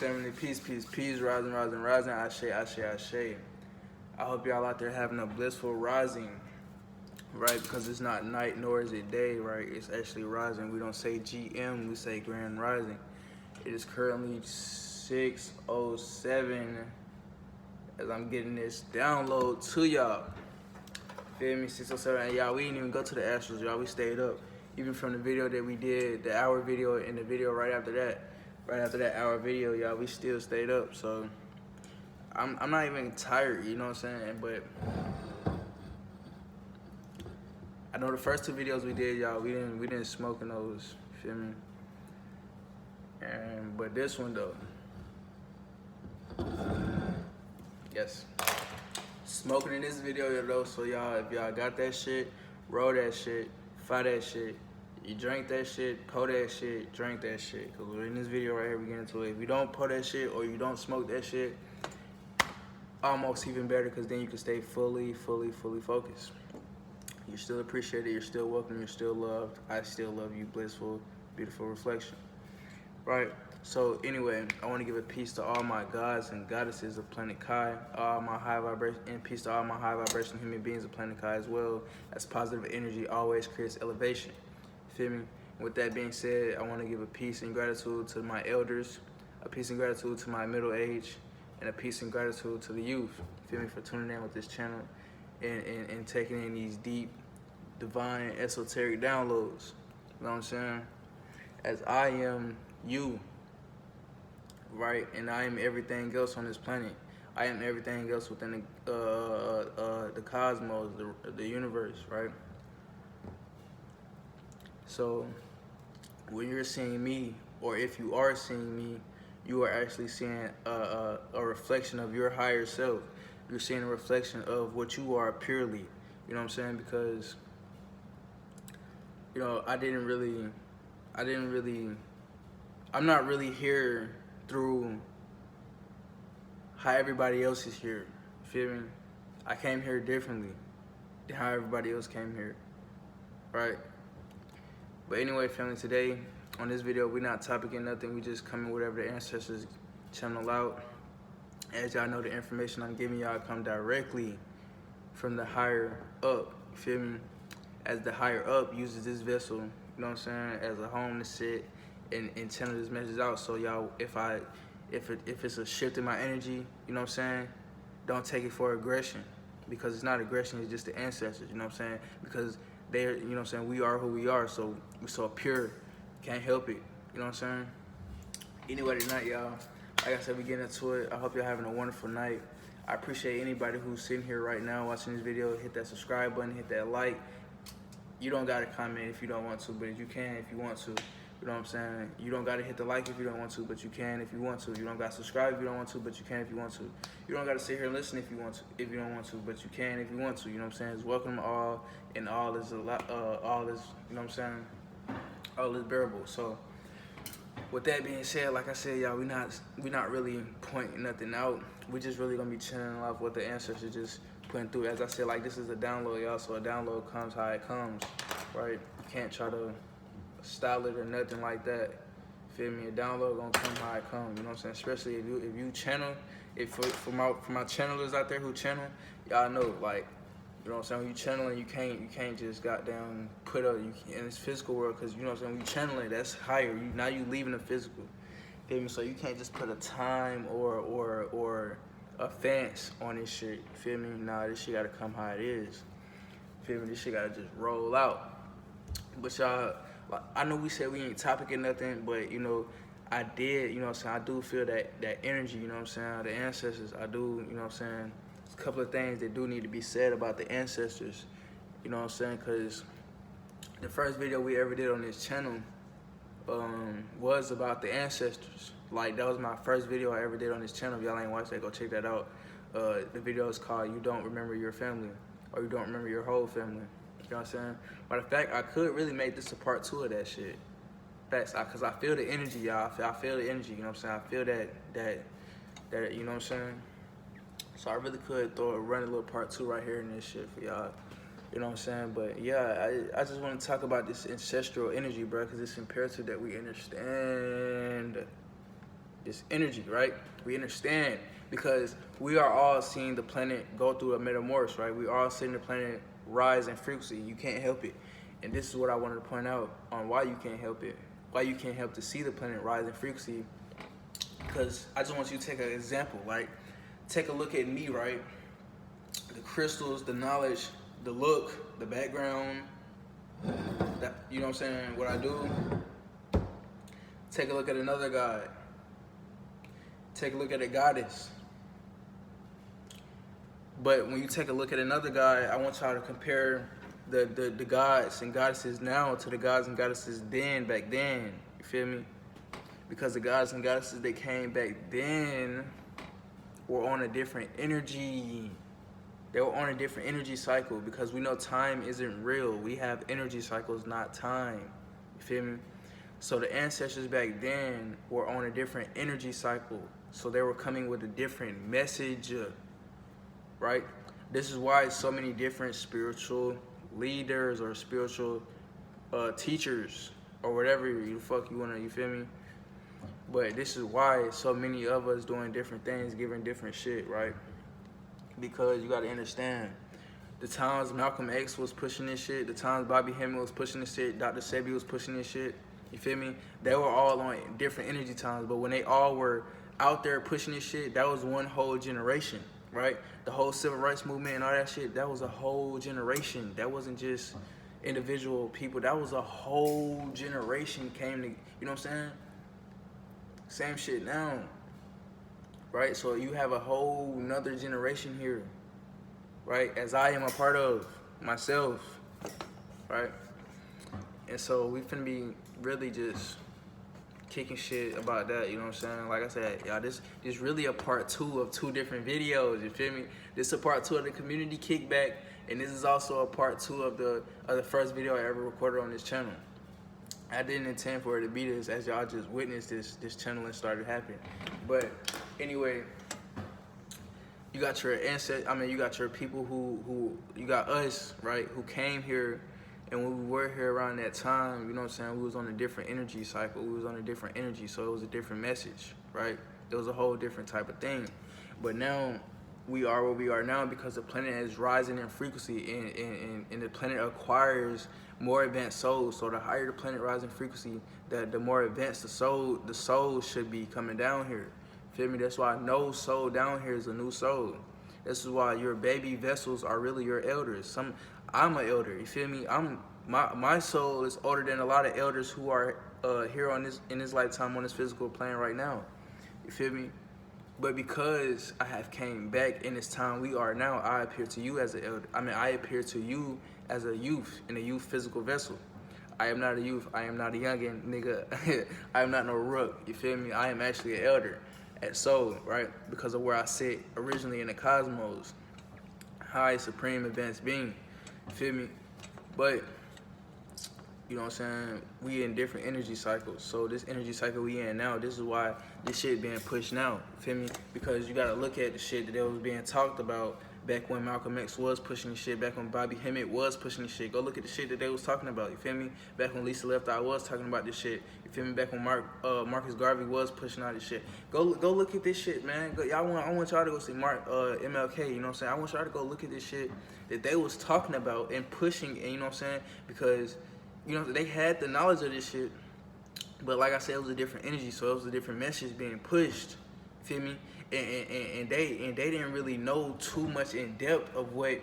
family. Peace, peace, peace. Rising, rising, rising. Ashe, ashe, ashe. I hope y'all out there having a blissful rising, right? Because it's not night nor is it day, right? It's actually rising. We don't say GM, we say grand rising. It is currently 6:07 as I'm getting this download to y'all. Feel me? 6:07. And y'all, we didn't even go to the Astros, y'all. We stayed up. Even from the video that we did, the hour video and the video right after that hour video, y'all, we still stayed up. So I'm not even tired, you know what I'm saying? But I know the first two videos we did, y'all, we didn't smoke in those, feel me? But this one though, yes, smoking in this video though. So y'all, if y'all got that shit, roll that shit, fire that shit. You drink that shit, pour that shit, drink that shit. Cause in this video right here, we get into it. If you don't pour that shit or you don't smoke that shit, almost even better, cause then you can stay fully focused. You're still appreciated, you're still welcome, you're still loved. I still love you, blissful, beautiful reflection. Right? So anyway, I want to give a peace to all my gods and goddesses of planet Kai, all my high vibration, and peace to all my high vibration human beings of planet Kai as well. As positive energy always creates elevation. Feel me? With that being said, I want to give a peace and gratitude to my elders, a peace and gratitude to my middle age, and a peace and gratitude to the youth. Feel me? For tuning in with this channel and taking in these deep, divine, esoteric downloads. You know what I'm saying? As I am you, right? And I am everything else on this planet. I am everything else within the cosmos, the universe, right? So when you're seeing me, or if you are seeing me, you are actually seeing a reflection of your higher self. You're seeing a reflection of what you are purely. You know what I'm saying? Because, you know, I'm not really here through how everybody else is here. Feel me? I came here differently than how everybody else came here, right? But anyway, family, today on this video, we're not topicing nothing. We just coming whatever the ancestors channel out. As y'all know, the information I'm giving y'all come directly from the higher up. You feel me? As the higher up uses this vessel, you know what I'm saying, as a home to sit and channel this message out. So y'all, if it's a shift in my energy, you know what I'm saying, don't take it for aggression, because it's not aggression. It's just the ancestors. You know what I'm saying? Because they're, you know what I'm saying, we are who we are, so we're so pure, can't help it, you know what I'm saying? Anyway, tonight, y'all, like I said, we get into it. I hope y'all having a wonderful night. I appreciate anybody who's sitting here right now watching this video. Hit that subscribe button, hit that like. You don't gotta comment if you don't want to, but you can if you want to. You know what I'm saying? You don't gotta hit the like if you don't want to, but you can if you want to. You don't gotta subscribe if you don't want to, but you can if you want to. You don't gotta sit here and listen if you want to, if you don't want to, but you can if you want to. You know what I'm saying? It's welcome all, and all is a lot. All is, you know what I'm saying? All is bearable. So, with that being said, like I said, y'all, we not really pointing nothing out. We just really gonna be channeling off what the ancestors just putting through. As I said, like, this is a download, y'all. So a download comes how it comes, right? You can't try to style it or nothing like that. Feel me? A download gonna come how it comes. You know what I'm saying? Especially if you channel, for my channelers out there who channel, y'all know, like, you know what I'm saying? When you channeling, you can't just goddamn put up in this physical world, because you know what I'm saying. When you channeling, that's higher. Now you leaving the physical. Feel me? So you can't just put a time or a fence on this shit. You feel me? Nah, this shit gotta come how it is. Feel me? This shit gotta just roll out. But y'all, I know we said we ain't topicing nothing, but you know, I did, you know what I'm saying, I do feel that energy, you know what I'm saying, the ancestors. I do, you know what I'm saying, there's a couple of things that do need to be said about the ancestors, you know what I'm saying, because the first video we ever did on this channel was about the ancestors. Like, that was my first video I ever did on this channel. If y'all ain't watched that, go check that out. The video is called You Don't Remember Your Family, or You Don't Remember Your Whole Family. You know what I'm saying? Matter of fact, I could really make this a part 2 of that shit. Facts, because I feel the energy, y'all. I feel the energy, you know what I'm saying? I feel that, you know what I'm saying? So I really could run a little part 2 right here in this shit for y'all. You know what I'm saying? But yeah, I just want to talk about this ancestral energy, bro, because it's imperative that we understand It's energy, right? We understand because we are all seeing the planet go through a metamorphosis, right? We are all seeing the planet rise in frequency. You can't help it. And this is what I wanted to point out on why you can't help it. Why you can't help to see the planet rise in frequency. Because I just want you to take an example. Like, take a look at me, right? The crystals, the knowledge, the look, the background, that, you know what I'm saying, what I do. Take a look at another god. Take a look at a goddess. But when you take a look at another god, I want y'all to compare the gods and goddesses now to the gods and goddesses then, back then. You feel me? Because the gods and goddesses that came back then were on a different energy. They were on a different energy cycle because we know time isn't real. We have energy cycles, not time. You feel me? So the ancestors back then were on a different energy cycle. So they were coming with a different message, right? This is why so many different spiritual leaders or spiritual teachers or whatever you fuck you wanna, you feel me? But this is why so many of us doing different things, giving different shit, right? Because you gotta understand, the times Malcolm X was pushing this shit, the times Bobby Hemming was pushing this shit, Dr. Sebi was pushing this shit, you feel me? They were all on different energy times, but when they all were out there pushing this shit, that was one whole generation, right? The whole civil rights movement and all that shit, that was a whole generation. That wasn't just individual people, that was a whole generation came to, you know what I'm saying? Same shit now, right? So you have a whole nother generation here, right? As I am a part of myself, right? And so we finna be really just kicking shit about that, you know what I'm saying? Like I said, y'all, this is really a part 2 of 2 different videos, you feel me? This is a part 2 of the community kickback, and this is also a part 2 of the first video I ever recorded on this channel. I didn't intend for it to be this, as y'all just witnessed this channel and started happening. But anyway, you got your ancestors, I mean, you got your people who you got us, right, who came here, and when we were here around that time, you know what I'm saying, we was on a different energy cycle, we was on a different energy, so it was a different message, right? It was a whole different type of thing. But now, we are where we are now because the planet is rising in frequency, and the planet acquires more advanced souls. So the higher the planet rises in frequency, the more advanced the soul should be coming down here. Feel me? That's why no soul down here is a new soul. This is why your baby vessels are really your elders. I'm an elder. You feel me? My soul is older than a lot of elders who are here in this lifetime on this physical plane right now. You feel me? But because I have came back in this time we are now, I appear to you as an elder. I mean, I appear to you as a youth in a youth physical vessel. I am not a youth. I am not a youngin, nigga. I am not no rook. You feel me? I am actually an elder at soul, right? Because of where I sit originally in the cosmos, high, supreme, advanced being. You feel me? But you know what I'm saying? We in different energy cycles. So this energy cycle we in now, this is why this shit being pushed now. Feel me? Because you gotta look at the shit that was being talked about back when Malcolm X was pushing the shit, back when Bobby Hemming was pushing the shit. Go look at the shit that they was talking about, you feel me? Back when Lisa Left Eye was talking about this shit. You feel me? Back when Marcus Garvey was pushing out this shit. Go look at this shit, man. I want y'all to go see MLK, you know what I'm saying? I want y'all to go look at this shit that they was talking about and pushing, and you know what I'm saying? Because you know, they had the knowledge of this shit, but like I said, it was a different energy, so it was a different message being pushed. Feel me? And they didn't really know too much in depth of what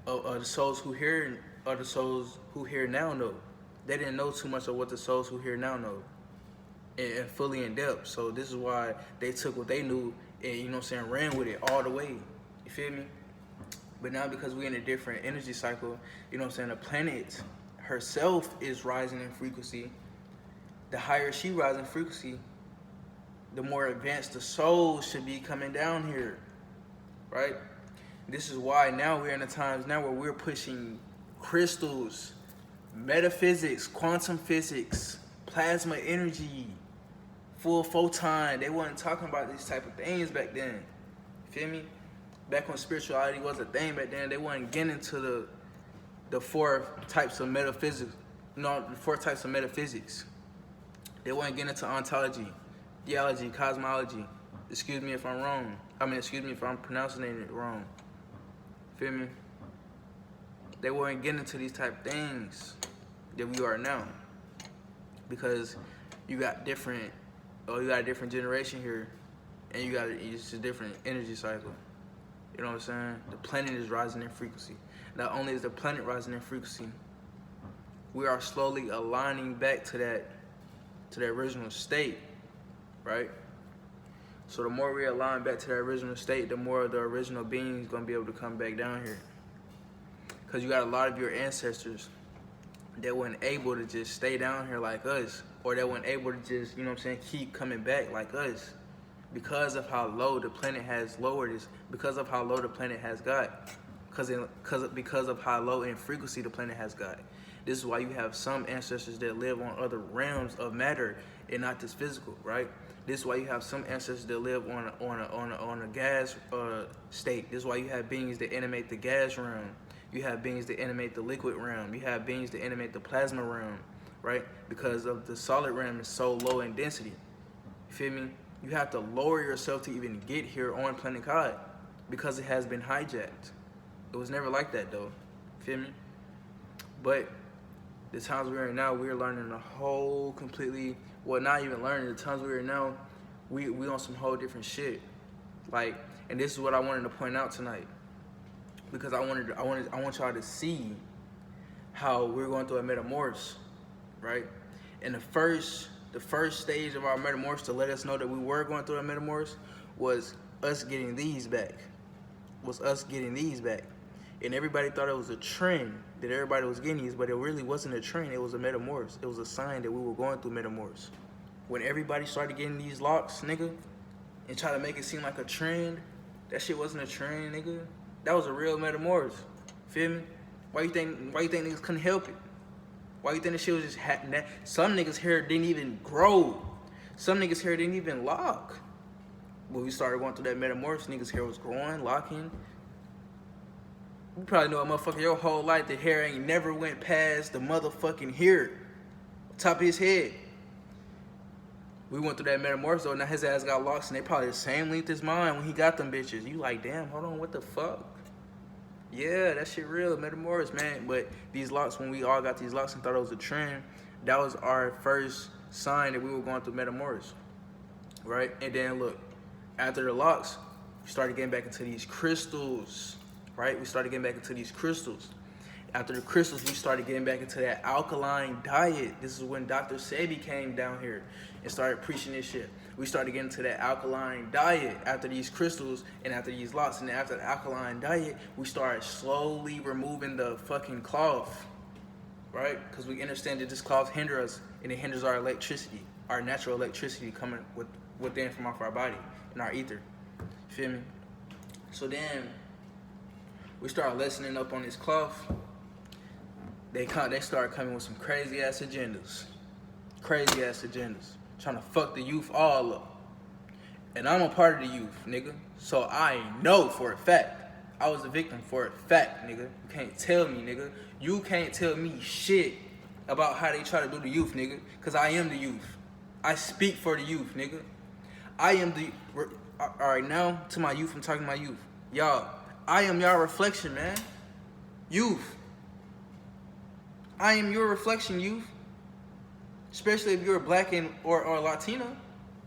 the souls who hear now know. They didn't know too much of what the souls who hear now know, and fully in depth. So this is why they took what they knew and, you know what I'm saying, ran with it all the way. You feel me? But now because we're in a different energy cycle, you know what I'm saying, the planet herself is rising in frequency. The higher she rises in frequency, the more advanced the soul should be coming down here, right? This is why now we're in the times now where we're pushing crystals, metaphysics, quantum physics, plasma energy, full photon. They weren't talking about these type of things back then. Feel me? Back when spirituality was a thing back then, they weren't getting into the 4 types of metaphysics. No, the 4 types of metaphysics. They weren't getting into ontology, theology, cosmology. Excuse me if I'm wrong. Excuse me if I'm pronouncing it wrong. Feel me? They weren't getting into these type of things that we are now. Because you got a different generation here, and it's a different energy cycle. You know what I'm saying? The planet is rising in frequency. Not only is the planet rising in frequency, we are slowly aligning back to that original state, right? So the more we align back to that original state, the more the original being is gonna be able to come back down here. Cause you got a lot of your ancestors that weren't able to just stay down here like us, or that weren't able to just, you know what I'm saying, keep coming back like us. Because of how low the planet has lowered us, because of how low the planet has got, because of how low in frequency the planet has got. This is why you have some ancestors that live on other realms of matter and not this physical, right? This is why you have some ancestors that live on a gas state. This is why you have beings that animate the gas realm. You have beings that animate the liquid realm. You have beings that animate the plasma realm, right? Because of the solid realm is so low in density. You feel me? You have to lower yourself to even get here on planet Kai because it has been hijacked. It was never like that though. Feel me? But the times we're in now, we're learning a whole completely, well, not even learning. The times we're in now, we on some whole different shit. Like, and this is what I wanted to point out tonight, because I want y'all to see how we're going through a metamorphosis, right? And the first stage of our metamorphosis to let us know that we were going through a metamorphosis was us getting these back. And everybody thought it was a trend that everybody was getting these, but it really wasn't a trend. It was a metamorphosis. It was a sign that we were going through metamorphosis. When everybody started getting these locks, nigga, and try to make it seem like a trend, that shit wasn't a trend, nigga. That was a real metamorphosis. Feel me? Why you think niggas couldn't help it? Why you think the shit was just happening? Some niggas' hair didn't even grow. Some niggas' hair didn't even lock. When we started going through that metamorphosis, niggas' hair was growing, locking. You probably know a motherfucker your whole life, the hair ain't never went past the motherfucking hair, top of his head. We went through that metamorphosis, though, now his ass got locks, and they probably the same length as mine when he got them bitches. You like, damn, hold on, what the fuck? Yeah, that shit real, metamorphosis, man. But these locks, when we all got these locks and thought it was a trend, that was our first sign that we were going through metamorphosis, right? And then look, after the locks, we started getting back into these crystals, right? We started getting back into these crystals. After the crystals, we started getting back into that alkaline diet. This is when Dr. Sebi came down here and started preaching this shit. We started getting to that alkaline diet after these crystals and after these locks. And then after the alkaline diet, we started slowly removing the fucking cloth, right? Because we understand that this cloth hinders us, and it hinders our electricity, our natural electricity coming within from off our body and our ether. You feel me? So then we started lessening up on this cloth. They started coming with some crazy ass agendas, trying to fuck the youth all up. And I'm a part of the youth, nigga. So I know for a fact, I was a victim for a fact, nigga. You can't tell me, nigga. You can't tell me shit about how they try to do the youth, nigga. Cause I am the youth. I speak for the youth, nigga. I am the, all right, now to my youth, I'm talking to my youth. Y'all, I am y'all reflection, man. Youth. I am your reflection, youth. Especially if you're black or Latino,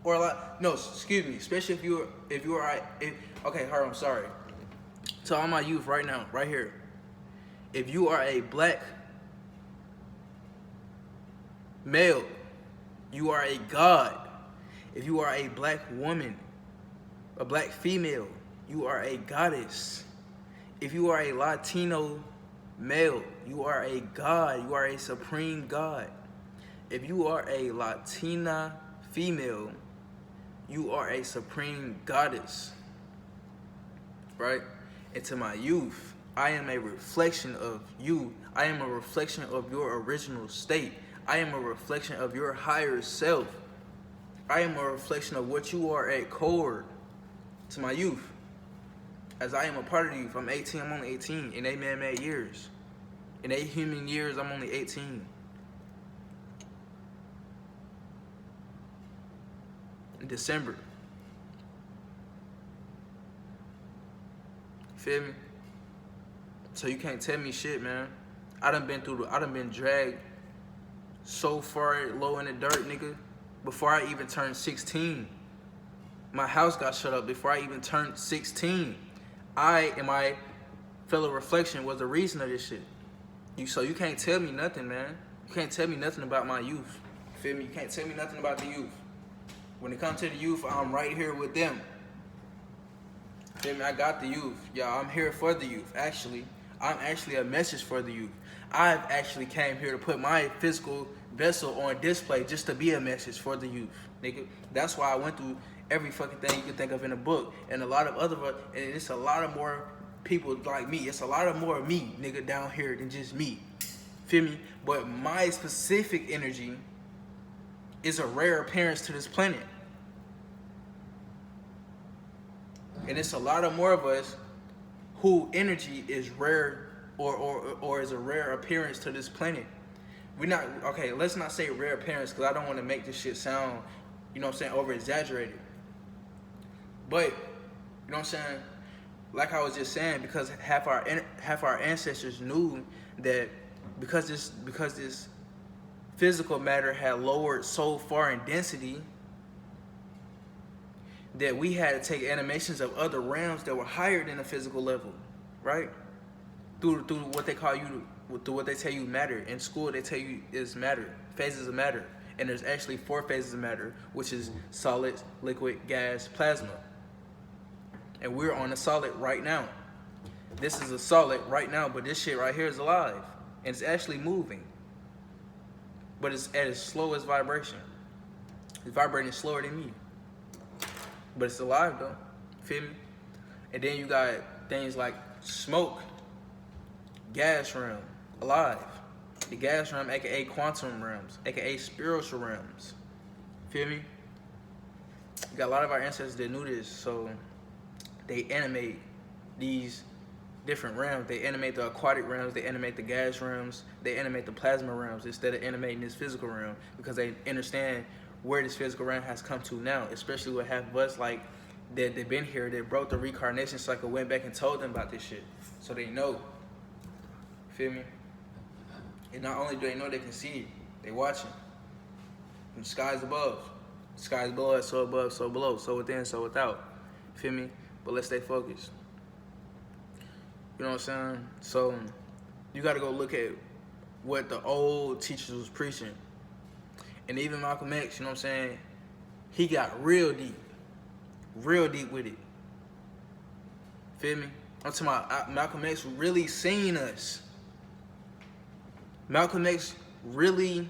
especially if you are okay, hold on, I'm sorry. To all my youth right now, right here. If you are a black male, you are a god. If you are a black woman, a black female, you are a goddess. If you are a Latino male, you are a god, you are a supreme god. If you are a Latina female, you are a supreme goddess, right? And to my youth, I am a reflection of you. I am a reflection of your original state. I am a reflection of your higher self. I am a reflection of what you are at core. To my youth, as I am a part of the youth, I'm 18, I'm only 18, in 8 man-made years. In 8 human years, I'm only 18. December. Feel me? So you can't tell me shit, man. I done been dragged so far low in the dirt, nigga. Before I even turned 16. My house got shut up before I even turned 16. I and my fellow reflection was the reason of this shit. So you can't tell me nothing, man. You can't tell me nothing about my youth. Feel me? You can't tell me nothing about the youth. When it comes to the youth, I'm right here with them. Feel me? I got the youth. Y'all, I'm here for the youth. Actually, I'm actually a message for the youth. I've actually came here to put my physical vessel on display just to be a message for the youth, nigga. That's why I went through every fucking thing you can think of in a book, and a lot of other, and it's a lot of more people like me. It's a lot of more me, nigga, down here than just me. Feel me? But my specific energy is a rare appearance to this planet. And it's a lot of more of us who energy is rare or is a rare appearance to this planet. Let's not say rare appearance, because I don't want to make this shit sound, you know what I'm saying, over exaggerated. But, you know what I'm saying, like I was just saying, because half our ancestors knew that because this physical matter had lowered so far in density, that we had to take animations of other realms that were higher than the physical level, right? Through what they call you, through what they tell you matter. In school, they tell you is matter, phases of matter. And there's actually 4 phases of matter, which is solid, liquid, gas, plasma. And we're on a solid right now. This is a solid right now, but this shit right here is alive. And it's actually moving. But it's at its slowest vibration. It's vibrating slower than me. But it's alive though. Feel me? And then you got things like smoke, gas realm, alive. The gas realm, aka quantum realms, aka spiritual realms. Feel me? You got a lot of our ancestors that knew this, so they animate these different realms. They animate the aquatic realms, they animate the gas realms, they animate the plasma realms instead of animating this physical realm, because they understand where this physical realm has come to now, especially with half of us like that they've been here, that broke the reincarnation cycle, went back and told them about this shit, so they know. Feel me? And not only do they know, they can see it, they watching. From skies above, skies below us, so above, so below, so within, so without. Feel me? But let's stay focused. You know what I'm saying? So you got to go look at what the old teachers was preaching. And even Malcolm X, you know what I'm saying? He got real deep with it. Feel me? I'm talking about Malcolm X really seen us. Malcolm X really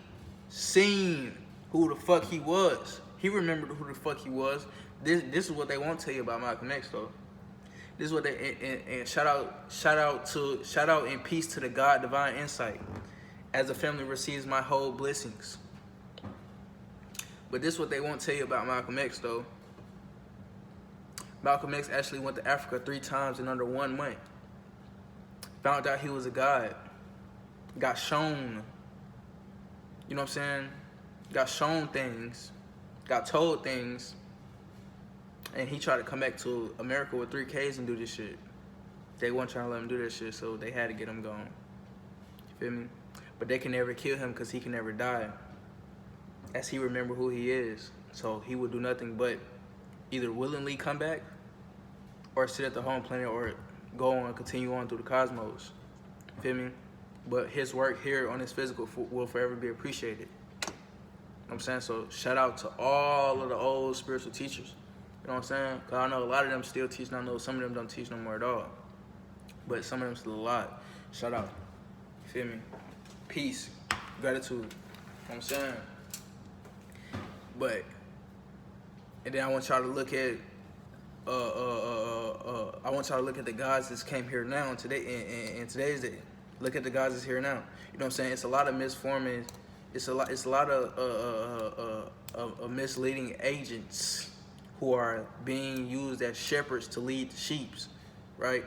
seen who the fuck he was. He remembered who the fuck he was. This is what they won't tell you about Malcolm X though. This is what they and shout out and peace to the God divine insight. As the family receives my whole blessings. But this is what they won't tell you about Malcolm X though. Malcolm X actually went to Africa 3 times in under 1 month. Found out he was a god. Got shown. You know what I'm saying? Got shown things. Got told things. And he tried to come back to America with 3 Ks and do this shit. They weren't trying to let him do that shit, so they had to get him gone. You feel me? But they can never kill him because he can never die. As he remember who he is. So he would do nothing but either willingly come back or sit at the home planet or go on, continue on through the cosmos. You feel me? But his work here on this physical will forever be appreciated. You know what I'm saying? So shout out to all of the old spiritual teachers. You know what I'm saying? Because I know a lot of them still teach, and I know some of them don't teach no more at all. But some of them still alive. Shout out. You feel me? Peace. Gratitude. You know what I'm saying? But, and then I want y'all to look at, I want y'all to look at the gods that came here now in today's day. Look at the gods that's here now. You know what I'm saying? It's a lot of misforming. It's a lot of misleading agents who are being used as shepherds to lead the sheep, right?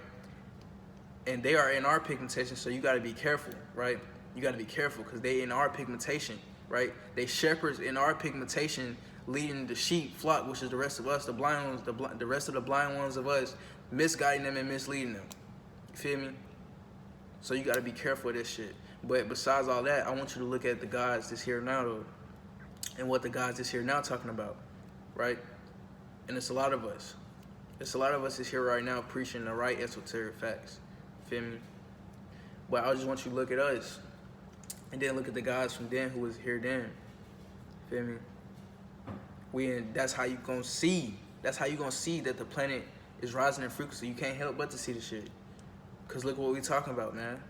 And they are in our pigmentation, so you got to be careful, right? You got to be careful because they in our pigmentation, right? They shepherds in our pigmentation, leading the sheep flock, which is the rest of us, the blind ones, the rest of the blind ones of us, misguiding them and misleading them. You feel me? So you got to be careful of this shit. But besides all that, I want you to look at the gods that's here now, though, and what the gods that's here now talking about, right? And it's a lot of us. It's a lot of us that's here right now preaching the right esoteric facts. Feel me? But I just want you to look at us, and then look at the gods from then who was here then. Feel me? That's how you gonna see. That's how you gonna see that the planet is rising in frequency. You can't help but to see the shit. Cause look what we talking about, man.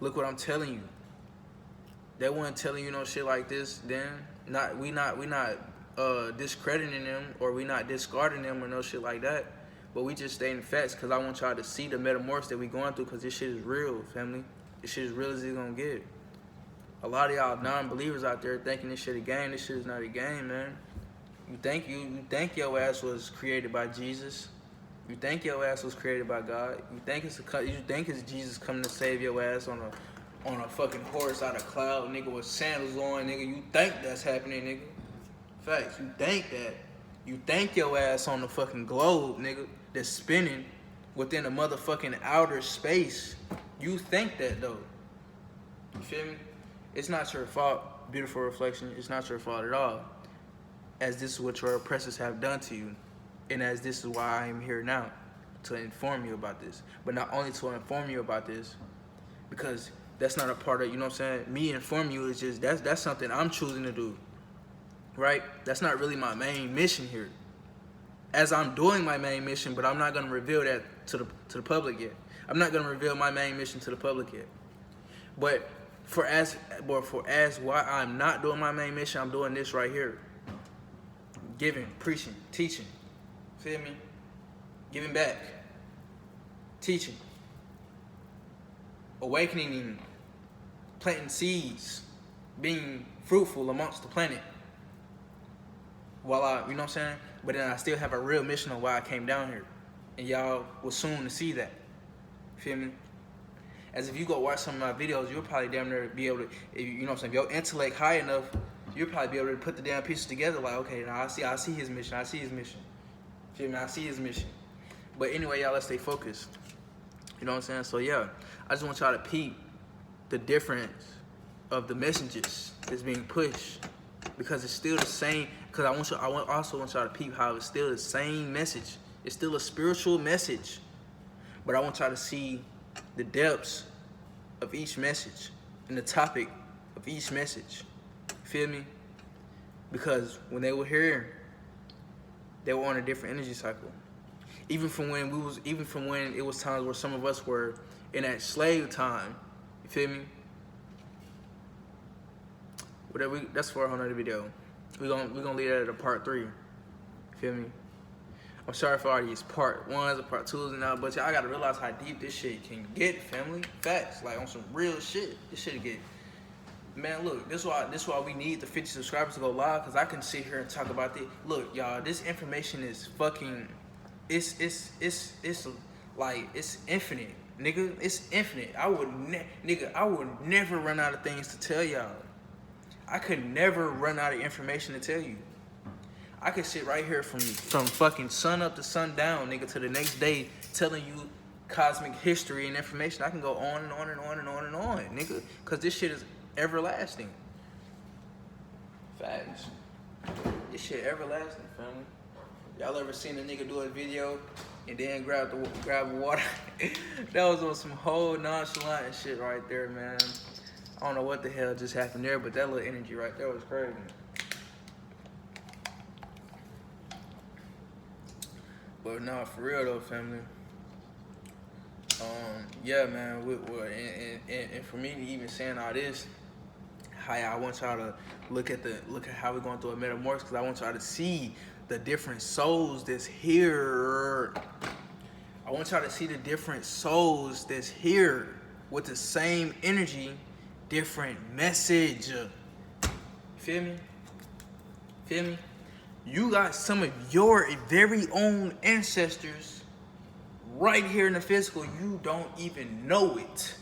Look what I'm telling you. They weren't telling you no shit like this then. We not discrediting them, or we not discarding them or no shit like that. But we just stating facts, cause I want y'all to see the metamorphosis that we going through, cause this shit is real, family. This shit is real as it's gonna get. A lot of y'all non-believers out there thinking this shit a game. This shit is not a game, man. You think your ass was created by Jesus. You think your ass was created by God. You think it's Jesus coming to save your ass on a fucking horse out of cloud, nigga, with sandals on, nigga. You think that's happening, nigga. Facts. You think that. You think your ass on the fucking globe, nigga, that's spinning within a motherfucking outer space. You think that, though. You feel me? It's not your fault, beautiful reflection. It's not your fault at all. As this is what your oppressors have done to you. And as this is why I am here now, to inform you about this. But not only to inform you about this, because that's not a part of, you know what I'm saying? Me inform you is just, that's something I'm choosing to do, right? That's not really my main mission here. As I'm doing my main mission, but I'm not going to reveal that to the public yet. I'm not going to reveal my main mission to the public yet. But for as why I'm not doing my main mission, I'm doing this right here. Giving, preaching, teaching. Feel me? Giving back. Teaching. Awakening. Planting seeds. Being fruitful amongst the planet. While you know what I'm saying? But then I still have a real mission on why I came down here. And y'all will soon to see that. Feel me? As if you go watch some of my videos, you'll probably damn near be able to, you know what I'm saying? If your intellect high enough, you'll probably be able to put the damn pieces together like, okay, now I see his mission. I see his mission. Feel me? I see his mission. But anyway, y'all, let's stay focused. You know what I'm saying? So yeah, I just want y'all to peep the difference of the messages that's being pushed, because it's still the same. Because I also want y'all to peep how it's still the same message. It's still a spiritual message, but I want y'all to see the depths of each message and the topic of each message. Feel me? Because when they were here, they were on a different energy cycle. Even from when it was times where some of us were in that slave time. You feel me? Whatever. That's for a whole nother video. We're gonna leave that at a part 3. You feel me? I'm sorry for all these part 1s and part 2s and all, but y'all gotta realize how deep this shit can get, family. Facts. Like on some real shit. This shit get. Man, look, this is why we need the 50 subscribers to go live, because I can sit here and talk about this. Look, y'all, this information is fucking, it's like, it's infinite, nigga. It's infinite. I would never run out of things to tell y'all. I could never run out of information to tell you. I could sit right here from fucking sun up to sundown, nigga, to the next day telling you cosmic history and information. I can go on and on and on and on and on, nigga, because this shit is everlasting. Facts. This shit everlasting, family. Y'all ever seen a nigga do a video and then grab water? That was on some whole nonchalant shit right there, man. I don't know what the hell just happened there, but that little energy right there was crazy. But no, for real though, family. Yeah, man. And for me to even saying all this, I want y'all to look at how we're going through a metamorphosis, because I want y'all to see the different souls that's here. I want y'all to see the different souls that's here with the same energy, different message. Feel me? Feel me? You got some of your very own ancestors right here in the physical. You don't even know it.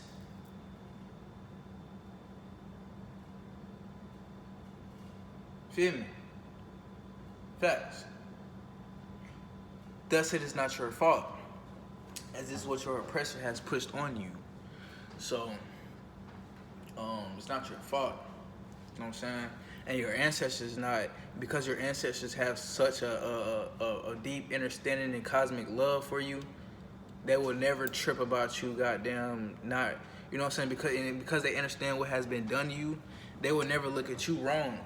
Feel me? Facts. Thus, it is not your fault, as this is what your oppressor has pushed on you. So, it's not your fault. You know what I'm saying? And your ancestors not, because your ancestors have such a deep understanding and cosmic love for you, they will never trip about you, goddamn, not, you know what I'm saying? Because they understand what has been done to you, they will never look at you wrong.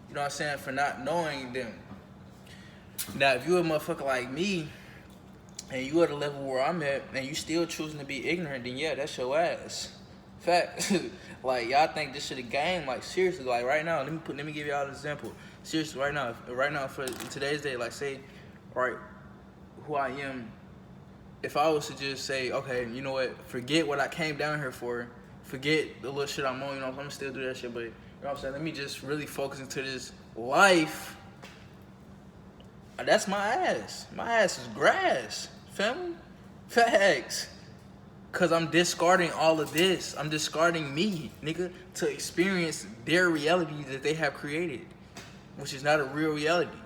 You know what I'm saying? For not knowing them. Now, if you a motherfucker like me, and you at the level where I'm at, and you still choosing to be ignorant, then yeah, that's your ass. Fact. Like, y'all think this shit a game? Like, seriously, like right now, let me give y'all an example. Seriously, right now for today's day, like say, right, who I am, if I was to just say, okay, you know what, forget what I came down here for, forget the little shit I'm on, you know, I'm gonna still do that shit, but you know what I'm saying, let me just really focus into this life. That's my ass. My ass is grass, family. Facts. Cause I'm discarding all of this. I'm discarding me, nigga, to experience their reality that they have created, which is not a real reality.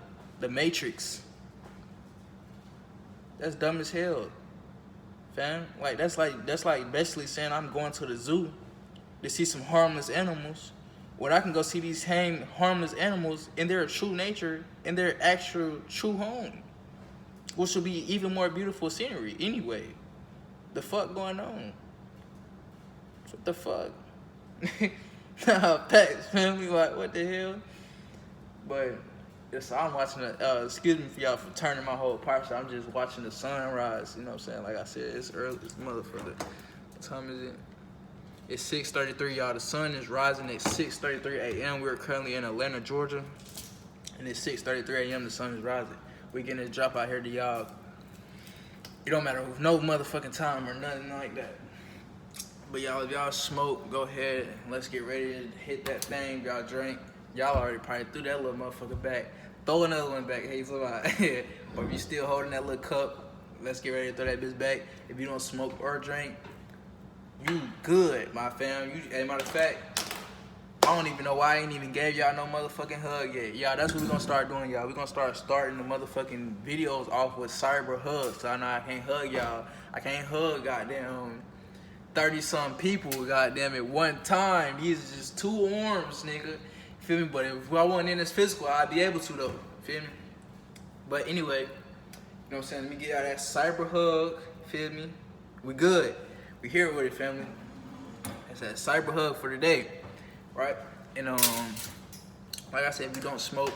The Matrix. That's dumb as hell, fam. Like that's like basically saying I'm going to the zoo to see some harmless animals, when I can go see these harmless animals in their true nature, in their actual true home, which will be even more beautiful scenery anyway. The fuck going on? What the fuck? Nah, facts, family, like, what the hell? But, so I'm watching excuse me for y'all for turning my whole part. I'm just watching the sunrise, you know what I'm saying? Like I said, it's early, it's motherfucker. What time is it? It's 6:33, y'all. The sun is rising at 6:33 a.m. We're currently in Atlanta, Georgia. And it's 6:33 a.m. The sun is rising. We getting this drop out here to y'all. It don't matter with no motherfucking time or nothing like that. But y'all, if y'all smoke, go ahead. Let's get ready to hit that thing. Y'all drink. Y'all already probably threw that little motherfucker back. Throw another one back. Hey, so or if you still holding that little cup, let's get ready to throw that bitch back. If you don't smoke or drink, you good, my fam. As a matter of fact, I don't even know why I ain't even gave y'all no motherfucking hug yet. Y'all, that's what we gonna start doing, y'all. We gonna start starting the motherfucking videos off with cyber hugs. So I know I can't hug y'all. I can't hug goddamn 30-some people, goddamn, at one time. These are just two arms, nigga. Feel me? But if I wasn't in this physical, I'd be able to, though. Feel me? But anyway, you know what I'm saying? Let me get out that cyber hug. Feel me? We good. We here with it, family. That's that cyber hug for today. Right? And like I said, if you don't smoke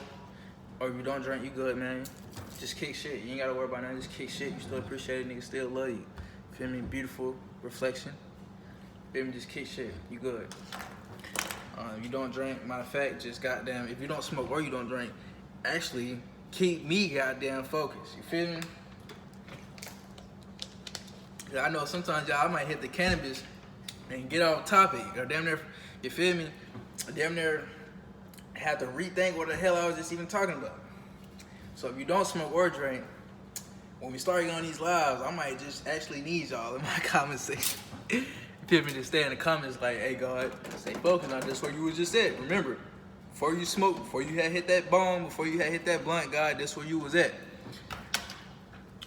or if you don't drink, you good, man. Just kick shit. You ain't gotta worry about nothing. Just kick shit. You still appreciate it, niggas still love you. Feel me? Beautiful reflection. Feel me? Just kick shit. You good. If you don't drink, matter of fact, just goddamn, if you don't smoke or you don't drink, actually keep me goddamn focused. You feel me? Yeah, I know sometimes y'all I might hit the cannabis and get off topic or damn near, you feel me? Damn near have to rethink what the hell I was just even talking about. So if you don't smoke or drink, when we start getting on these lives, I might just actually need y'all in my comment section. You feel me? Just stay in the comments like, hey God, stay focused on this where you was just at. Remember, before you smoke, before you had hit that bomb, before you had hit that blunt, God, that's where you was at.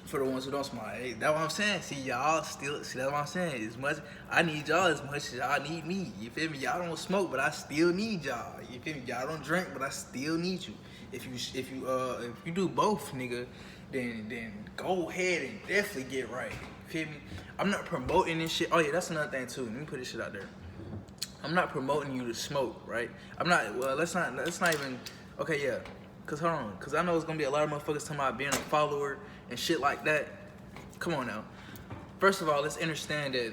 For the ones who don't smoke, hey, that's what I'm saying. See, y'all still, see, that's what I'm saying. As much, I need y'all as much as y'all need me. You feel me? Y'all don't smoke, but I still need y'all. You feel me? Y'all don't drink, but I still need you. If you do both, nigga, then go ahead and definitely get right. You feel me? I'm not promoting this shit. Oh yeah, that's another thing too. Let me put this shit out there. I'm not promoting you to smoke, right? I'm not. Well, let's not even. Okay, yeah. Cause hold on, cause I know it's gonna be a lot of motherfuckers talking about being a follower and shit like that. Come on now. First of all, let's understand that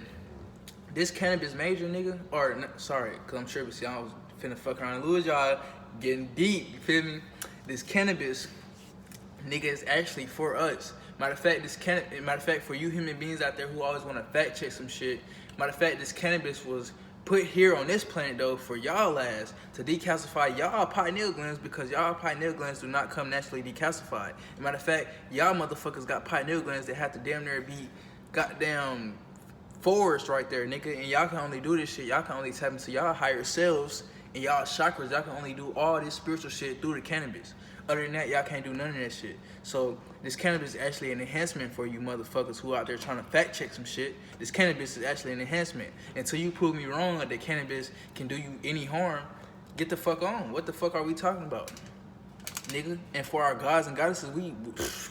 this cannabis major, nigga, or sorry, cause I'm tripping. See, I was finna fuck around and lose y'all, getting deep. You feel me? This cannabis, nigga, is actually for us. Matter of fact, for you human beings out there who always want to fact check some shit. Matter of fact, this cannabis was put here on this planet though for y'all ass to decalcify y'all pineal glands, because y'all pineal glands do not come naturally decalcified. Matter of fact, y'all motherfuckers got pineal glands that have to damn near be goddamn forest right there, nigga. And y'all can only do this shit. Y'all can only tap into y'all higher selves and y'all chakras. Y'all can only do all this spiritual shit through the cannabis. Other than that, y'all can't do none of that shit. So this cannabis is actually an enhancement for you motherfuckers who out there trying to fact check some shit. This cannabis is actually an enhancement. Until you prove me wrong that cannabis can do you any harm, get the fuck on. What the fuck are we talking about, nigga? And for our gods and goddesses,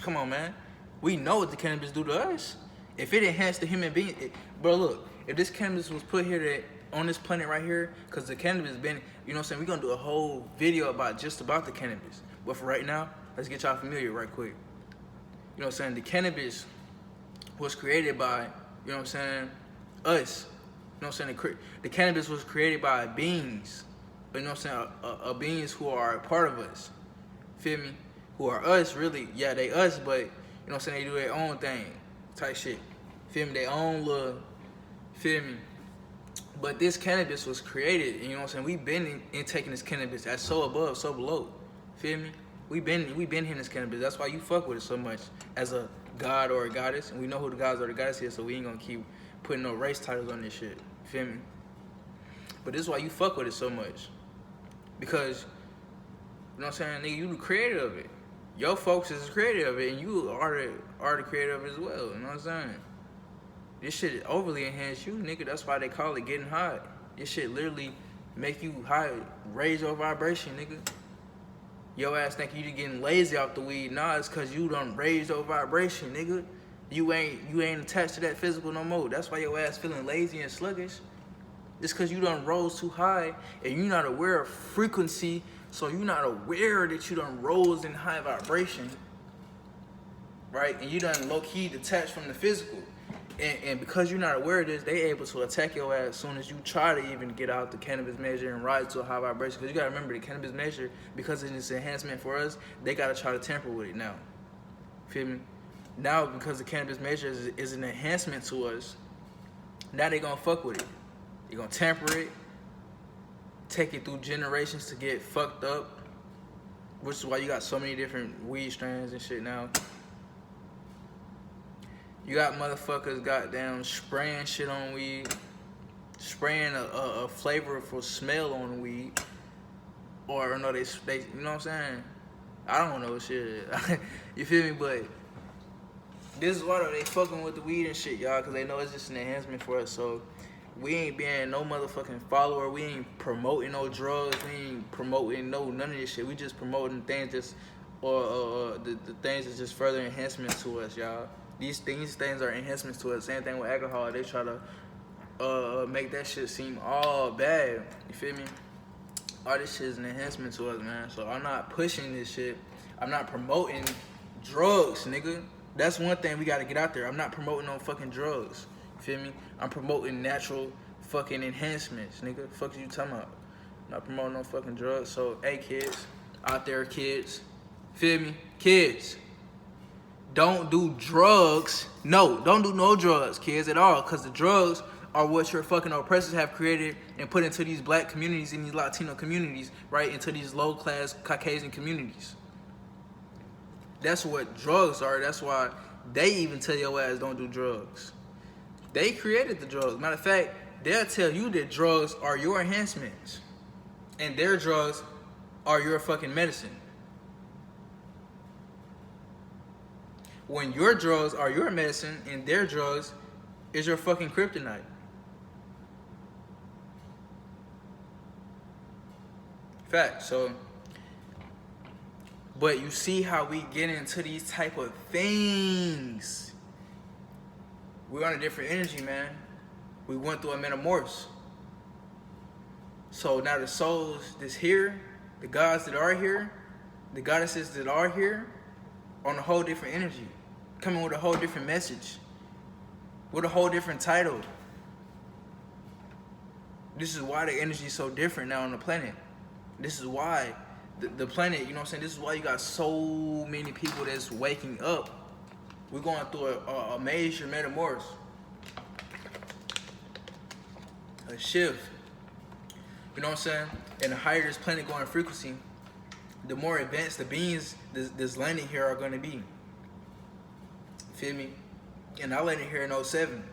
come on, man. We know what the cannabis do to us. If it enhanced the human being, bro, look, if this cannabis was put here on this planet right here, because the cannabis been, you know what I'm saying, we're gonna do a whole video about the cannabis. But for right now, let's get y'all familiar right quick. You know what I'm saying? The cannabis was created by, you know what I'm saying, us. You know what I'm saying? The cannabis was created by beings, you know what I'm saying, beings who are a part of us. Feel me? Who are us, really. Yeah, they us, but, you know what I'm saying, they do their own thing type shit. Feel me? Their own little, feel me? But this cannabis was created, you know what I'm saying? We've been in taking this cannabis as so above, so below. Feel me? We been hitting this cannabis. That's why you fuck with it so much as a god or a goddess. And we know who the gods or the goddess is, so we ain't gonna keep putting no race titles on this shit. Feel me? But this is why you fuck with it so much. Because, you know what I'm saying, nigga, you the creator of it. Your folks is the creator of it, and you are the creator of it as well. You know what I'm saying? This shit overly enhance you, nigga. That's why they call it getting high. This shit literally make you high, raise your vibration, nigga. Your ass think you getting lazy off the weed. Nah, it's cause you done raised your vibration, nigga. You ain't attached to that physical no more. That's why your ass feeling lazy and sluggish. It's cause you done rose too high and you not aware of frequency, so you not aware that you done rose in high vibration, right? And you done low-key detached from the physical. And because you're not aware of this, they able to attack your ass as soon as you try to even get out the cannabis measure and rise to a high vibration. Because you got to remember, the cannabis measure, because it's an enhancement for us, they got to try to tamper with it now. Feel me? Now, because the cannabis measure is an enhancement to us, now they going to fuck with it. They going to tamper it, take it through generations to get fucked up, which is why you got so many different weed strains and shit now. You got motherfuckers goddamn spraying shit on weed, spraying a flavorful smell on weed, or no, they you know what I'm saying? I don't know shit. You feel me? But this is why they fucking with the weed and shit, y'all, because they know it's just an enhancement for us. So we ain't being no motherfucking follower. We ain't promoting no drugs. We ain't promoting none of this shit. We just promoting things the things that's just further enhancements to us, y'all. These things are enhancements to us. Same thing with alcohol. They try to make that shit seem all bad. You feel me? All this shit is an enhancement to us, man. So I'm not pushing this shit. I'm not promoting drugs, nigga. That's one thing we gotta get out there. I'm not promoting no fucking drugs. You feel me? I'm promoting natural fucking enhancements, nigga. Fuck you talking about? I'm not promoting no fucking drugs. So, hey, kids. Out there, kids. Feel me? Kids. Don't do drugs. No, don't do no drugs, kids, at all. Because the drugs are what your fucking oppressors have created and put into these black communities and these Latino communities, right? Into these low-class Caucasian communities. That's what drugs are. That's why they even tell your ass don't do drugs. They created the drugs. Matter of fact, they'll tell you that drugs are your enhancements. And their drugs are your fucking medicine. When your drugs are your medicine and their drugs is your fucking kryptonite. Fact. So, but you see how we get into these type of things. We're on a different energy, man. We went through a metamorphosis. So now the souls that's here, the gods that are here, the goddesses that are here, on a whole different energy, coming with a whole different message, with a whole different title. This is why the energy is so different now on the planet. This is why the planet, you know what I'm saying, this is why you got so many people that's waking up. We're going through a major metamorphosis, a shift. You know what I'm saying? And the higher this planet going in frequency, the more advanced the beings that's landing here are going to be. Feel me? And I landed here in 07.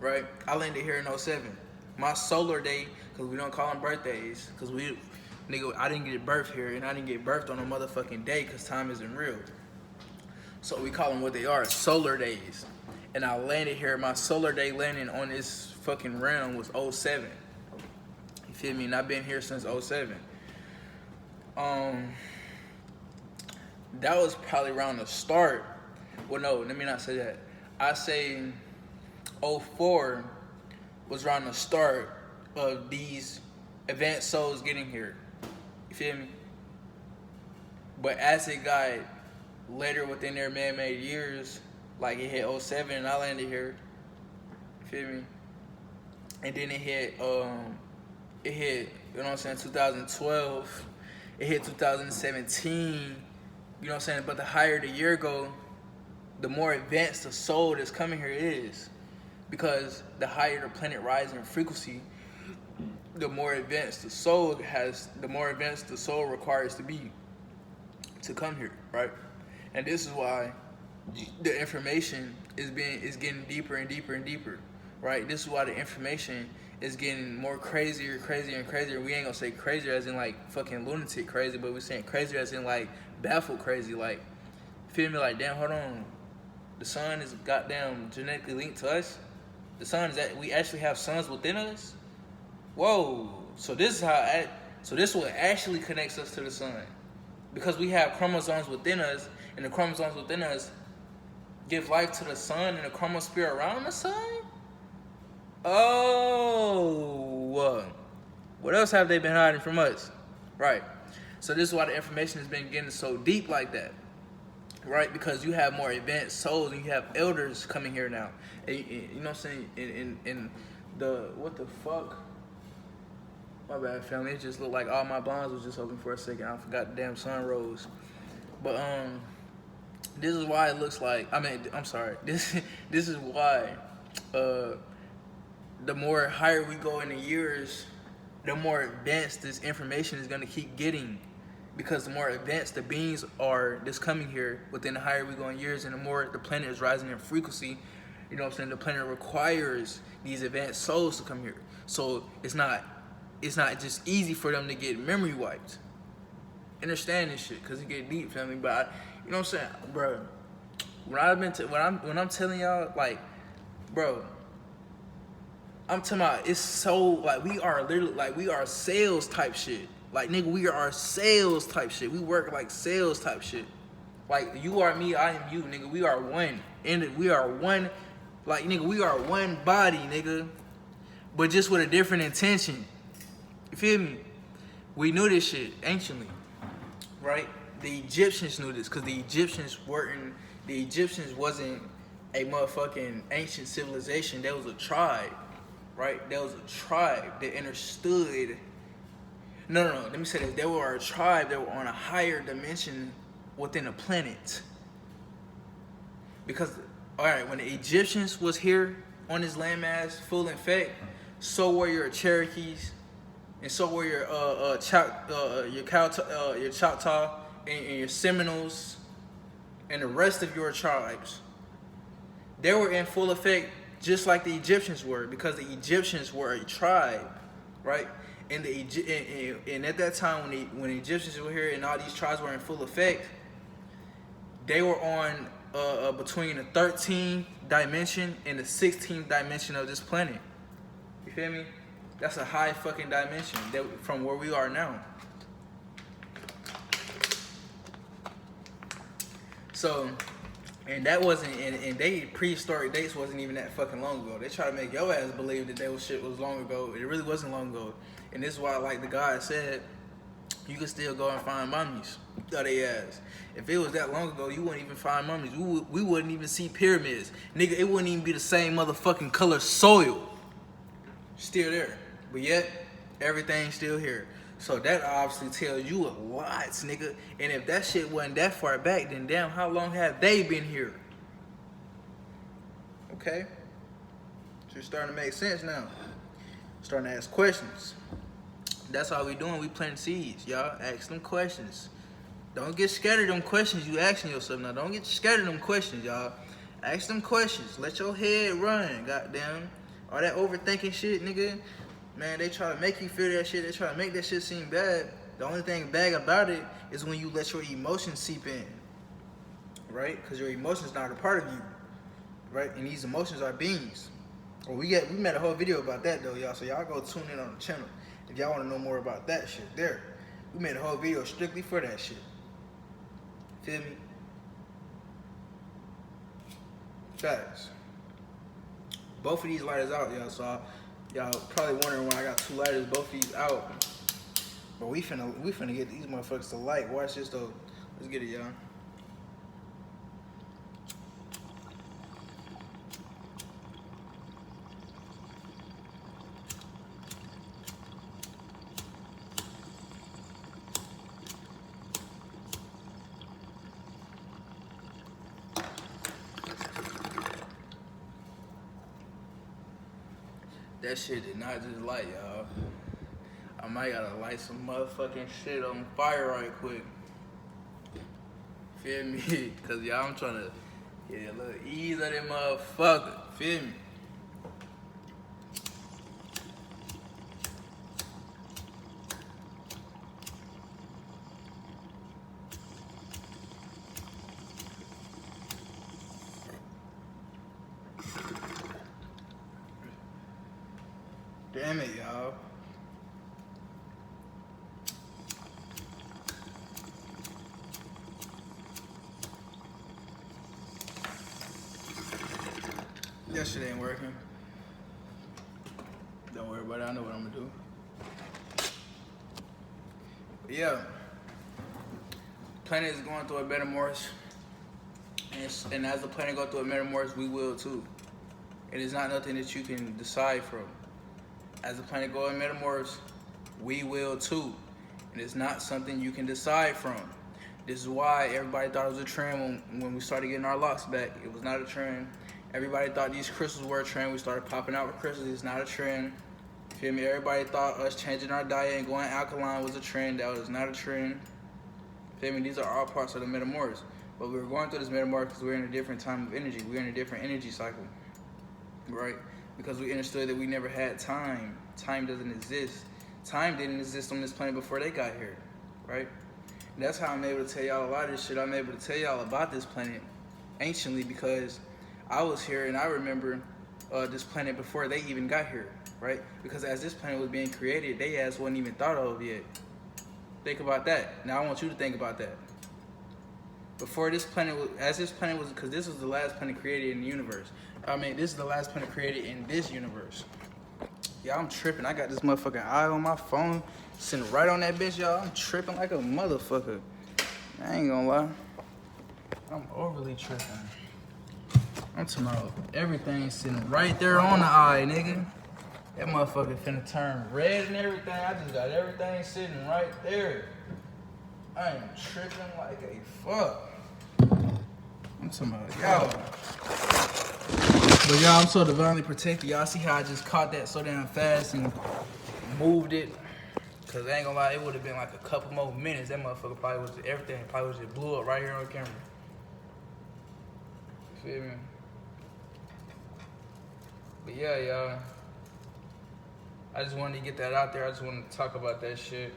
Right? I landed here in 07. My solar day, because we don't call them birthdays, because Nigga, I didn't get birthed here, and I didn't get birthed on a motherfucking day because time isn't real. So we call them what they are, solar days. And I landed here, my solar day landing on this fucking realm was 07. You feel me? And I've been here since 07. That was probably around the start. Well, no, let me not say that. I say 04 was around the start of these advanced souls getting here. You feel me? But as it got later within their man-made years, like it hit 07 and I landed here. You feel me? And then it hit, you know what I'm saying, 2012. It hit 2017. You know what I'm saying? But the higher the year go, the more advanced the soul that's coming here is. Because the higher the planet rises in frequency, the more advanced the soul has, the more advanced the soul requires to be to come here, right? And this is why the information is getting deeper and deeper and deeper, right? This is why the information is getting more crazier and crazier. We ain't gonna say crazier as in like fucking lunatic crazy, but we're saying crazier as in like baffled crazy. Like, feel me? Like, damn, hold on. The sun is goddamn genetically linked to us. The sun is that we actually have suns within us. Whoa! So this is how. So this is what actually connects us to the sun, because we have chromosomes within us, and the chromosomes within us give life to the sun and the chromosphere around the sun. Oh, what else have they been hiding from us? Right. So this is why the information has been getting so deep like that. Right, because you have more advanced souls and you have elders coming here now. And, you know what I'm saying? In the, what the fuck? My bad, family. It just looked like all my blinds was just open for a second. I forgot the damn sun rose. But this is why it looks like. I mean, I'm sorry. This is why the more higher we go in the years, the more advanced this information is gonna keep getting. Because the more advanced the beings are that's coming here, within the higher we go in years, and the more the planet is rising in frequency, you know what I'm saying, the planet requires these advanced souls to come here. So it's not just easy for them to get memory wiped. Understand this shit, cause it get deep, family. But you know what I'm saying, bro. When I'm telling y'all, like, bro, I'm talking about, it's so like we are literally like we are sales type shit. Like, nigga, we are sales type shit. We work like sales type shit. Like, you are me, I am you, nigga. We are one. And we are one, like, nigga, we are one body, nigga. But just with a different intention. You feel me? We knew this shit anciently, right? The Egyptians knew this, because the Egyptians wasn't a motherfucking ancient civilization. There was a tribe, right? There was a tribe that understood. No, let me say this. They were a tribe that were on a higher dimension within the planet. Because, all right, when the Egyptians was here on this landmass, full effect, so were your Cherokees, and so were your Choctaw, and your Seminoles, and the rest of your tribes. They were in full effect just like the Egyptians were, because the Egyptians were a tribe, right? And at that time, when the Egyptians were here and all these tribes were in full effect, they were on between the 13th dimension and the 16th dimension of this planet. You feel me? That's a high fucking dimension from where we are now. So, and that wasn't, and they prehistoric dates wasn't even that fucking long ago. They try to make your ass believe that that shit was long ago. It really wasn't long ago. And this is why, like the guy said, you can still go and find mummies of their ass. If it was that long ago, you wouldn't even find mummies. We wouldn't even see pyramids. Nigga, it wouldn't even be the same motherfucking color soil. Still there. But yet, everything's still here. So that obviously tells you a lot, nigga. And if that shit wasn't that far back, then damn, how long have they been here? Okay? So it's starting to make sense now. Starting to ask questions. That's all we doing. We planting seeds, y'all. Ask them questions. Don't get scared of them questions you asking yourself now. Don't get scared of them questions, y'all. Ask them questions. Let your head run, goddamn. All that overthinking shit, nigga. Man, they try to make you feel that shit. They try to make that shit seem bad. The only thing bad about it is when you let your emotions seep in, right? Because your emotions not a part of you, right? And these emotions are beings. Well, we made a whole video about that though, y'all. So y'all go tune in on the channel if y'all want to know more about that shit. There, we made a whole video strictly for that shit. Feel me? Facts. Both of these lighters out, y'all. So y'all probably wondering why I got 2 lighters. Both of these out. But we finna get these motherfuckers to light. Watch this though. Let's get it, y'all. That shit did not just light, y'all. I might gotta light some motherfucking shit on fire right quick. Feel me? Cause y'all, I'm trying to get a little ease of that motherfucker. Feel me? Damn it, y'all. That shit ain't working. Don't worry about it, I know what I'm gonna do. But yeah. Planet is going through a metamorphosis. And as the planet goes through a metamorphosis, we will too. It is not nothing that you can decide from. As the planet goes in metamorphosis, we will too. And it's not something you can decide from. This is why everybody thought it was a trend when we started getting our locks back. It was not a trend. Everybody thought these crystals were a trend. We started popping out with crystals. It's not a trend. Feel me? Everybody thought us changing our diet and going alkaline was a trend. That was not a trend. Feel me? These are all parts of the metamorphosis. But we were going through this metamorphosis because we're in a different time of energy. We're in a different energy cycle, right? Because we understood that we never had time. Time doesn't exist. Time didn't exist on this planet before they got here, right? And that's how I'm able to tell y'all a lot of this shit. I'm able to tell y'all about this planet anciently because I was here and I remember this planet before they even got here, right? Because as this planet was being created, they ass wasn't even thought of yet. Think about that. Now I want you to think about that. Before this planet, because this was the last planet created in the universe. I mean, this is the last planet created in this universe. Yeah, I'm tripping. I got this motherfucking eye on my phone, sitting right on that bitch, y'all. I'm tripping like a motherfucker. I ain't gonna lie. I'm overly tripping. I'm talking about everything sitting right there on the eye, nigga. That motherfucker finna turn red and everything. I just got everything sitting right there. I am tripping like a fuck. I'm talking about y'all. But y'all, I'm so divinely protected. Y'all see how I just caught that so damn fast and moved it? Cause I ain't gonna lie, it would have been like a couple more minutes. That motherfucker probably was everything. Probably was just blew up right here on camera. Feel me? But yeah, y'all. I just wanted to get that out there. I just wanted to talk about that shit.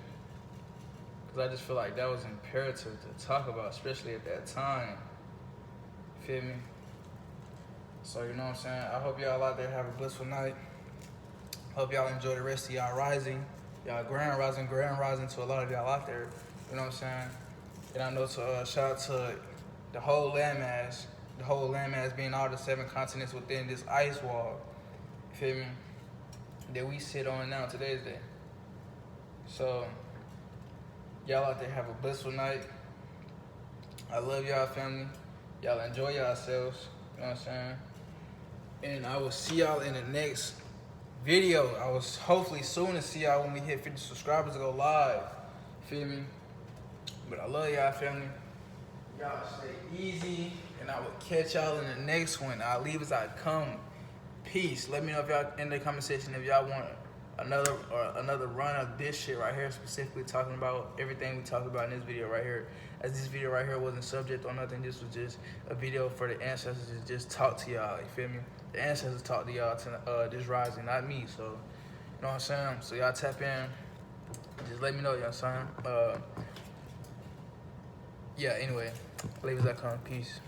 Cause I just feel like that was imperative to talk about, especially at that time. Feel me? So you know what I'm saying? I hope y'all out there have a blissful night. Hope y'all enjoy the rest of y'all rising. Y'all grand rising to a lot of y'all out there. You know what I'm saying? And I know to shout out to the whole landmass. The whole landmass being all the 7 continents within this ice wall. Feel me? That we sit on now, today's day. So y'all out there have a blissful night. I love y'all, family. Y'all enjoy yourselves. You know what I'm saying? And I will see y'all in the next video. I was hopefully soon to see y'all when we hit 50 subscribers to go live. Feel me? But I love y'all, family. Y'all stay easy. And I will catch y'all in the next one. I'll leave as I come. Peace. Let me know if y'all in the comment section if y'all want another run of this shit right here, specifically talking about everything we talked about in this video right here. As this video right here wasn't subject or nothing, this was just a video for the ancestors to just talk to y'all, you feel me? The ancestors talk to y'all to this rising, not me, so, you know what I'm saying? So y'all tap in. Just let me know, y'all son. Yeah, anyway, labels.com. Peace.